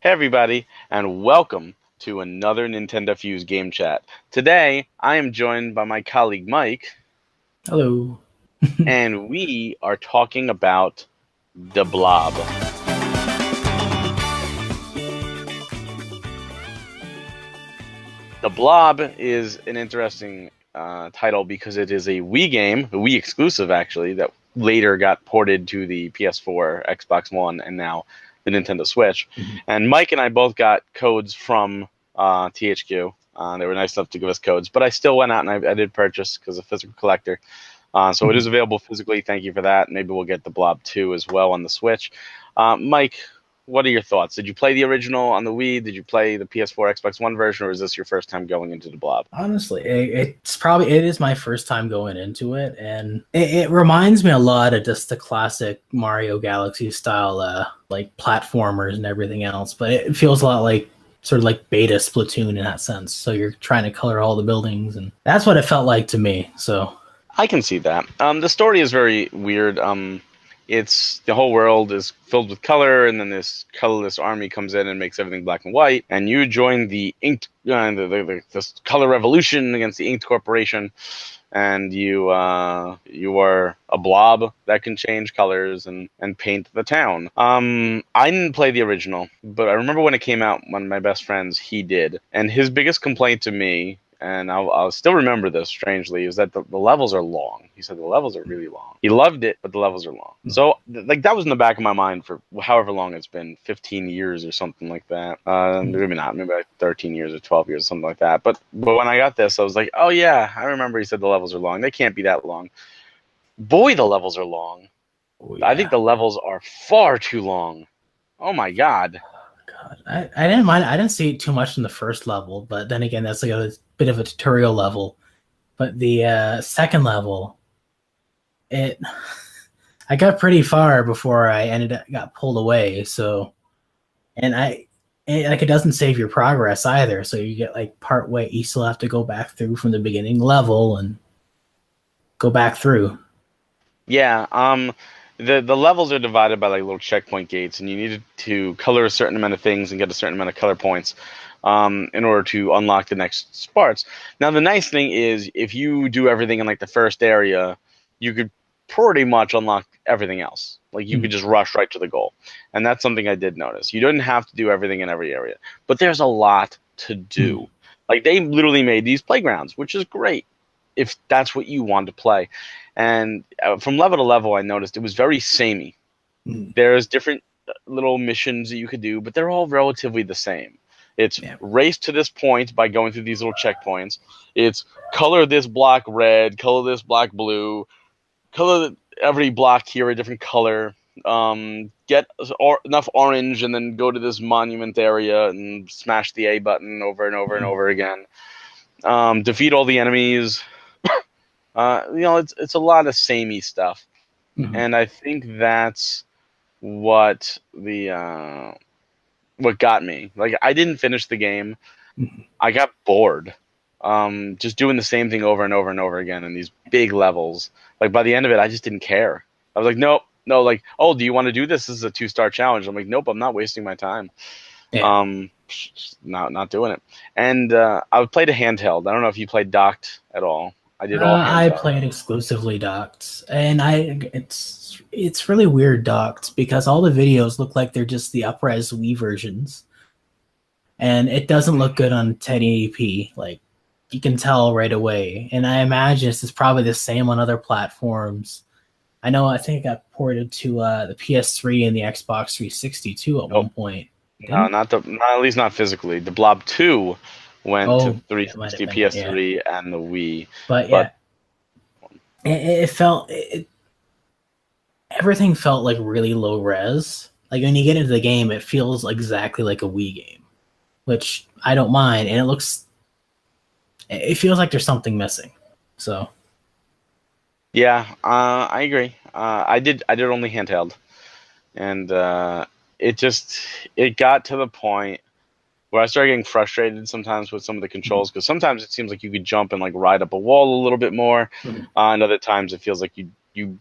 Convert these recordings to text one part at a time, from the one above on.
Hey everybody, and welcome to another NintendoFuse Game Chat. Today, I am joined by my colleague Mike, Hello. and we are talking about the Blob. The Blob is an interesting title because it is a Wii game, a Wii exclusive actually, that later got ported to the PS4, Xbox One, and now the Nintendo Switch. Mhm. And Mike and I both got codes from THQ. They were nice enough to give us codes, but I still went out and I did purchase because a physical collector. So it is Mhm. available physically. Thank you for that. Maybe we'll get the Blob 2 as well on the Switch. Mike, what are your thoughts? Did you play the original on the Wii? Did you play the PS4, Xbox One version, or is this your first time going into the Blob? Honestly, it is my first time going into it, and it reminds me a lot of just the classic Mario Galaxy style, like platformers and everything else. But it feels a lot like sort of like Beta Splatoon in that sense. So you're trying to color all the buildings, and that's what it felt like to me. So I can see that. The story is very weird. It's the whole world is filled with color, and then this colorless army comes in and makes everything black and white. And you join the inked, this color revolution against the Inked Corporation, and you are a blob that can change colors and paint the town. I didn't play the original, but I remember when it came out. One of my best friends, he did, and his biggest complaint to me, and I'll still remember this strangely, is that the levels are long. He said the levels are really long. He loved it, but the levels are long. So like that was in the back of my mind for however long it's been, 15 years or something like that. Maybe not, maybe like 13 years or 12 years, something like that. But when I got this, I was like, oh yeah, I remember he said the levels are long. They can't be that long. Boy, the levels are long. oh I think yeah, the levels are far too long. Oh my god. God, I didn't mind. I didn't see it too much in the first level, but then again, that's like a bit of a tutorial level. But the second level, it I got pretty far before I ended up got pulled away. So, and like it doesn't save your progress either. So you get like part way, you still have to go back through from the beginning level and go back through. Yeah, the levels are divided by like little checkpoint gates, and you need to color a certain amount of things and get a certain amount of color points, in order to unlock the next parts. Now, the nice thing is, if you do everything in like the first area, you could pretty much unlock everything else. Like you could Mhm. just rush right to the goal, and that's something I did notice. You didn't have to do everything in every area, but there's a lot to Mhm. do. Like they literally made these playgrounds, which is great if that's what you want to play. And from level to level, I noticed it was very samey. Mhm. There's different little missions that you could do, but they're all relatively the same. It's Yeah. race to this point by going through these little checkpoints. It's color this block red, color this block blue, color every block here a different color. Get enough orange and then go to this monument area and smash the A button over and over and Mhm. over again. Defeat all the enemies. It's a lot of samey stuff, Mhm. and I think that's what what got me. Like I didn't finish the game. Mhm. I got bored. Just doing the same thing over and over and over again in these big levels. Like by the end of it, I just didn't care. I was like, nope, no. Like, oh, do you want to do this? This is a 2-star challenge. I'm like, nope, I'm not wasting my time. Yeah. Um, not doing it. And I played a handheld. I don't know if you played docked at all. I did all I handheld. played exclusively docked, and it's really weird docked because all the videos look like they're just the upres Wii versions, and it doesn't look good on 1080p. Like you can tell right away, and I imagine this is probably the same on other platforms. I think it got ported to the PS3 and the Xbox 360 too at Nope. one point. No, Didn't? not at least not physically. The Blob 2 went to Oh, it might have 360, been it. Yeah, PS3, and the Wii. but But yeah, it felt everything felt like really low res. Like when you get into the game, it feels exactly like a Wii game, which I don't mind, and it feels like there's something missing. So, yeah, I agree. I did only handheld, and it just it got to the point where I started getting frustrated sometimes with some of the controls because sometimes it seems like you could jump and like ride up a wall a little bit more, mhm. and other times it feels like you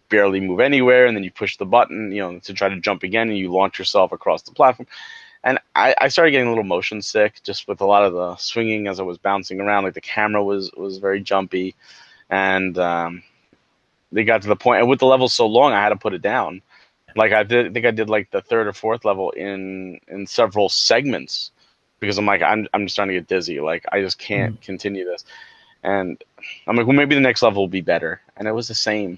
barely move anywhere, and then you push the button, to try to jump again, and you launch yourself across the platform. and I started getting a little motion sick just with a lot of the swinging as I was bouncing around. Like the camera was very jumpy, and they got to the point, and with the level so long, I had to put it down. Like I think I did like the third or fourth level in several segments because I'm like I'm just starting to get dizzy. Like I just can't continue this, and I'm like, well, maybe the next level will be better, and it was the same,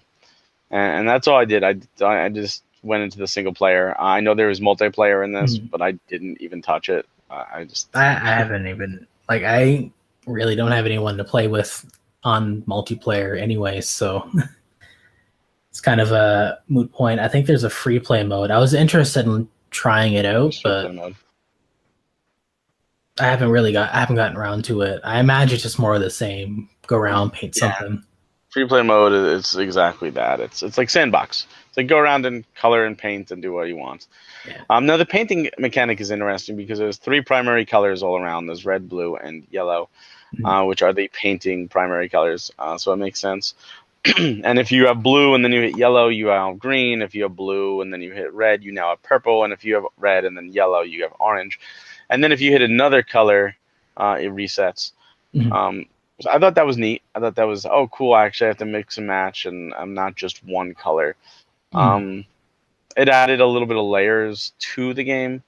and that's all I did. I just went into the single player. I know there was multiplayer in this, but I didn't even touch it. I just I haven't even like I really don't have anyone to play with on multiplayer anyway, so it's kind of a moot point. I think there's a free play mode. I was interested in trying it out, just play but mode. I haven't gotten around to it. I imagine it's just more of the same. Go around, paint something. Free play mode is exactly that. It's like sandbox. It's like go around and color and paint and do what you want. Yeah. Now the painting mechanic is interesting because there's three primary colors all around. There's red, blue, and yellow, which are the painting primary colors. So it makes sense. And if you have blue and then you hit yellow, you have green. If you have blue and then you hit red, you now have purple. And if you have red and then yellow, you have orange. And then if you hit another color, it resets. So I thought that was neat. I thought that was, oh, cool. I actually have to mix and match, and I'm not just one color. It added a little bit of layers to the game,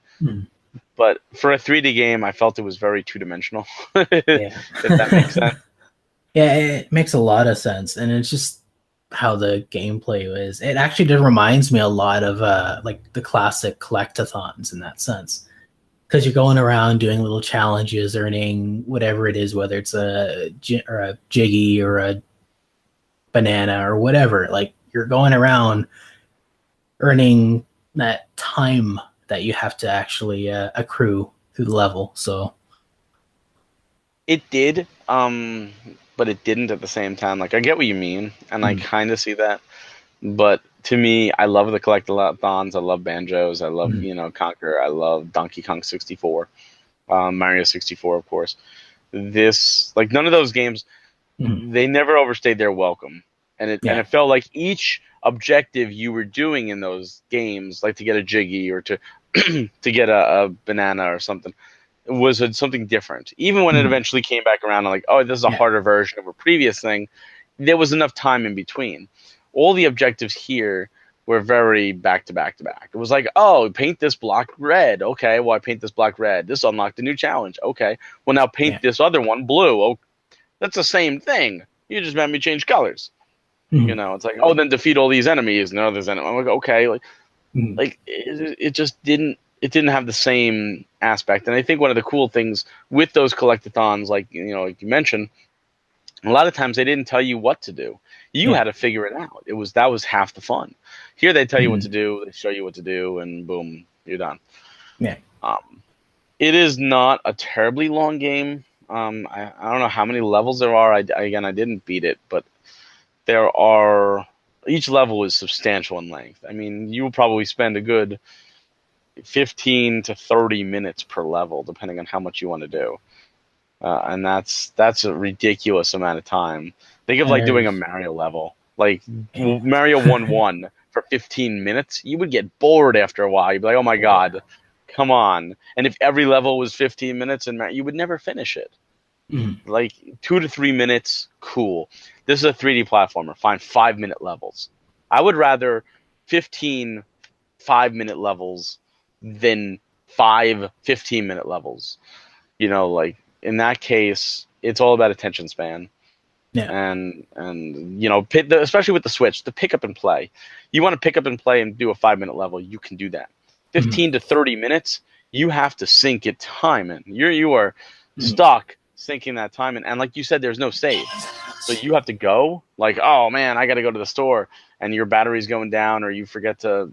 but for a 3D game, I felt it was very two-dimensional. Yeah. If that makes sense. Yeah, it makes a lot of sense, and it's just how the gameplay is. It actually just reminds me a lot of like the classic collectathons in that sense, because you're going around doing little challenges, earning whatever it is, whether it's a jiggy or a banana or whatever. Like you're going around earning that time that you have to actually accrue through the level. So It did, but it didn't at the same time. Like I get what you mean, and I kind of see that. But to me, I love the collectathons. I love banjos. I love Conquer. I love Donkey Kong 64, Mario 64, of course. This like none of those games. They never overstayed their welcome, and it felt like each objective you were doing in those games, like to get a jiggy or to to get a banana or something, was something different. Even when it eventually came back around, I'm like, oh, this is a harder version of a previous thing. There was enough time in between. All the objectives here were very back to back to back. It was like, oh, paint this block red. Okay, well, I paint this block red. This unlocked a new challenge. Okay, well, now paint this other one blue. Oh, that's the same thing. You just made me change colors. You know, it's like, oh, then defeat all these enemies. No, there's enemy. I'm like, okay, like it just didn't. It didn't have the same aspect. And I think one of the cool things with those collectathons, like like you mentioned, a lot of times they didn't tell you what to do. You had to figure it out. That was half the fun. Here they tell you what to do, they show you what to do, and boom, you're done. Yeah. It is not a terribly long game. I don't know how many levels there are. I didn't beat it, but there are. Each level is substantial in length. I mean, you will probably spend a good 15 to 30 minutes per level, depending on how much you want to do. And that's a ridiculous amount of time. Think of like doing a Mario level, like Mario 1-1 for 15 minutes. You would get bored after a while. You'd be like, oh my God, come on. And if every level was 15 minutes, and you would never finish it. Like 2 to 3 minutes, cool. This is a 3D platformer. Find 5-minute levels. I would rather 15 5-minute levels than 5 15-minute levels. Like in that case, it's all about attention span. And especially with the Switch, the pick up and play. You want to pick up and play and do a 5-minute level, you can do that. 15 to 30 minutes, you have to sink it time in. You are stuck sinking that time in. And like you said, there's no save. So you have to go, like, oh man, I got to go to the store, and your battery's going down, or you forget to,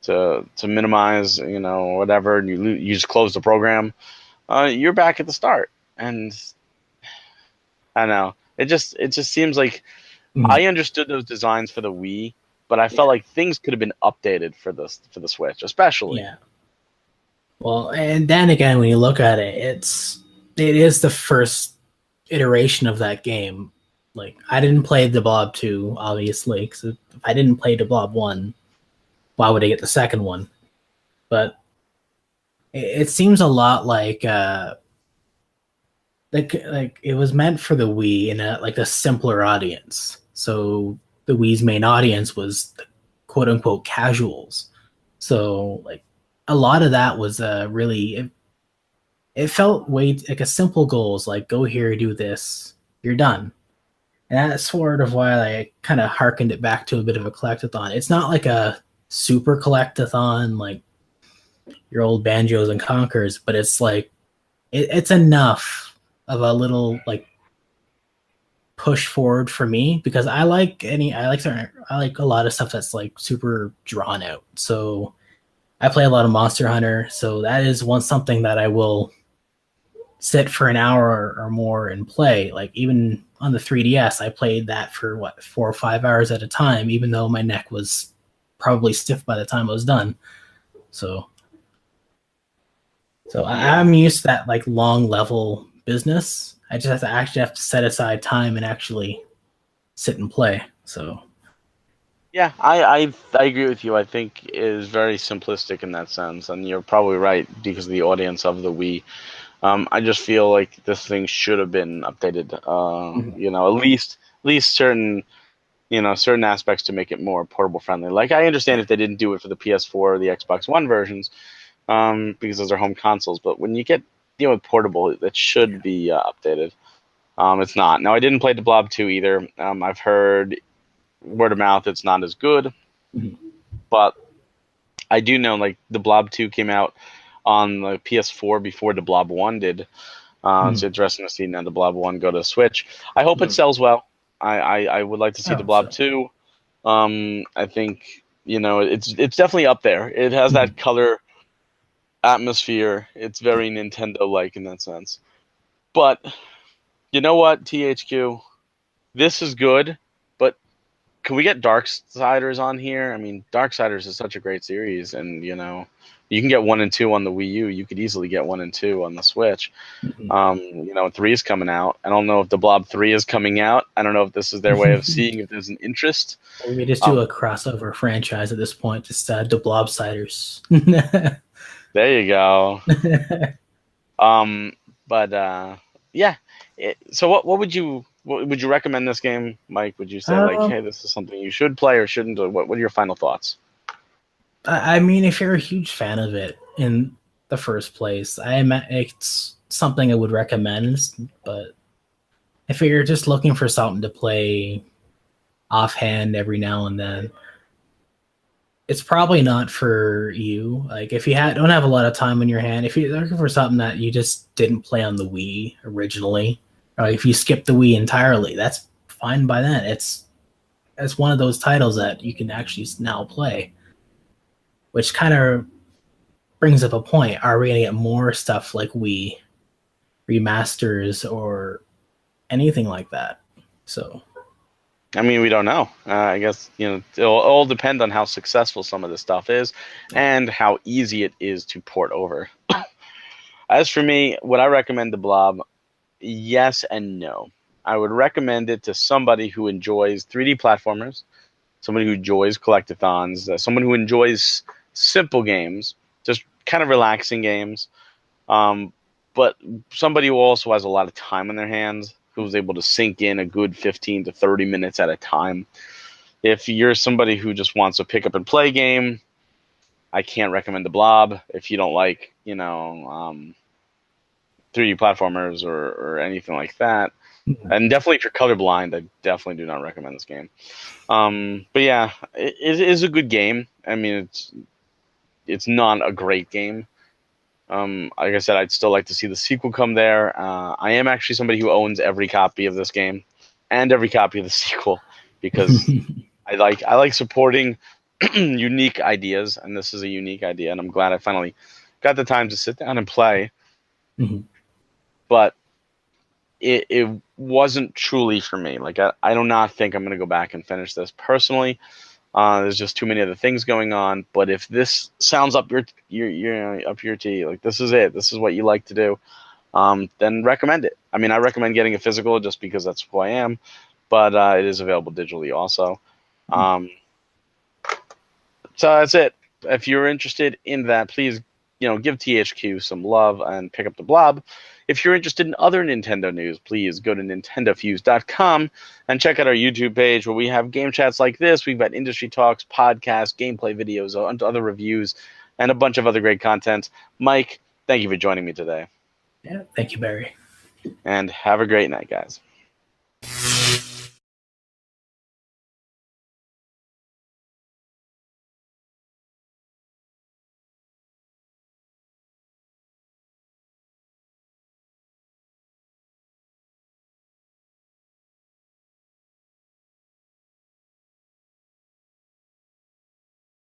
to minimize, whatever, and you just close the program. You're back at the start, and I don't know. It just seems like I understood those designs for the Wii, but I felt like things could have been updated for the Switch, especially. Yeah. Well, and then again, when you look at it, it is the first iteration of that game. Like, I didn't play the Blob 2, obviously, because if I didn't play the Blob 1, why would I get the second one? But it seems a lot like it was meant for the Wii in a like a simpler audience. So the Wii's main audience was the quote unquote casuals. So like a lot of that was really it felt way like a simple goals like go here, do this, you're done. And that's sort of why I kind of harkened it back to a bit of a collectathon. It's not like a super collectathon like your old Banjos and Conquers, but it's like it's enough of a little like push forward for me because I like a lot of stuff that's like super drawn out. So I play a lot of Monster Hunter, so that is one something that I will sit for an hour or more and play. Like even on the 3DS, I played that for what 4 or 5 hours at a time, even though my neck was probably stiff by the time I was done. So Yeah. I'm used to that like long level business. I just have to actually have to set aside time and actually sit and play. So Yeah, I agree with you. I think it is very simplistic in that sense, and you're probably right because of the audience of the Wii. I just feel like this thing should have been updated. mhm. At least certain aspects to make it more portable friendly. Like I understand Yeah. if they didn't do it for the PS4 or the Xbox One versions, because those are home consoles. But when you get with portable, it should Yeah. be updated. It's not. Now I didn't play the Blob 2 either. I've heard word of mouth it's not as good, Mhm. but I do know like the Blob 2 came out on the PS4 before the Blob 1 did. It's Mhm. interesting to see now the Blob 1 go to Switch. I hope it Mhm. sells well. I would like to see the Oh, Blob so 2. I think it's definitely up there. It has mhm. that color atmosphere. It's very Nintendo like in that sense. But you know what, THQ, this is good, but can we get Darksiders on here? I mean, Darksiders is such a great series, and you can get 1 and 2 on the Wii U. You could easily get 1 and 2 on the Switch. Mhm. 3 is coming out. I don't know if the Blob 3 is coming out. I don't know if this is their way of seeing if there's an interest. We just do Um, a crossover franchise at this point, just the Blobsiders. there you go. Um, but yeah. So what would you recommend this game, Mike? Would you say like, um, hey, this is something you should play or shouldn't? Or what are your final thoughts? I mean, if you're a huge fan of it in the first place, it's something I would recommend. But if you're just looking for something to play offhand every now and then, it's probably not for you. Like if you don't have a lot of time on your hand, if you're looking for something that you just didn't play on the Wii originally, or if you skip the Wii entirely, that's fine by then. It's one of those titles that you can actually now play, which kind of brings up a point. Are we gonna get more stuff like Wii remasters or anything like that? So I mean, we don't know. I guess it'll all depend on how successful some of this stuff is, yeah. and how easy it is to port over. As for me, would I recommend the Blob? Yes and no. I would recommend it to somebody who enjoys 3D platformers, somebody who enjoys collectathons, someone who enjoys simple games, just kind of relaxing games. Um, but somebody who also has a lot of time on their hands, who's able to sink in a good 15 to 30 minutes at a time. If you're somebody who just wants a pick up and play game, I can't recommend the Blob. If you don't like, 3D platformers or anything like that, and definitely if you're colorblind, I definitely do not recommend this game. But yeah, it is a good game. I mean, it's not a great game. Like I said, I'd still like to see the sequel come there. I am actually somebody who owns every copy of this game and every copy of the sequel because I like supporting unique ideas, and this is a unique idea, and I'm glad I finally got the time to sit down and play. But it wasn't truly for me. Like I do not think I'm gonna go back and finish this personally. There's just too many other things going on. But if this sounds up up your tea, like this is it, this is what you like to do, then recommend it. I mean, I recommend getting a physical just because that's who I am, but it is available digitally also. Um, so that's it. If you're interested in that, please give THQ some love and pick up the Blob. If you're interested in other Nintendo news, please go to NintendoFuse.com and check out our YouTube page where we have game chats like this. We've got industry talks, podcasts, gameplay videos, other reviews, and a bunch of other great content. Mike, thank you for joining me today. Yeah, thank you, Barry. And have a great night, guys.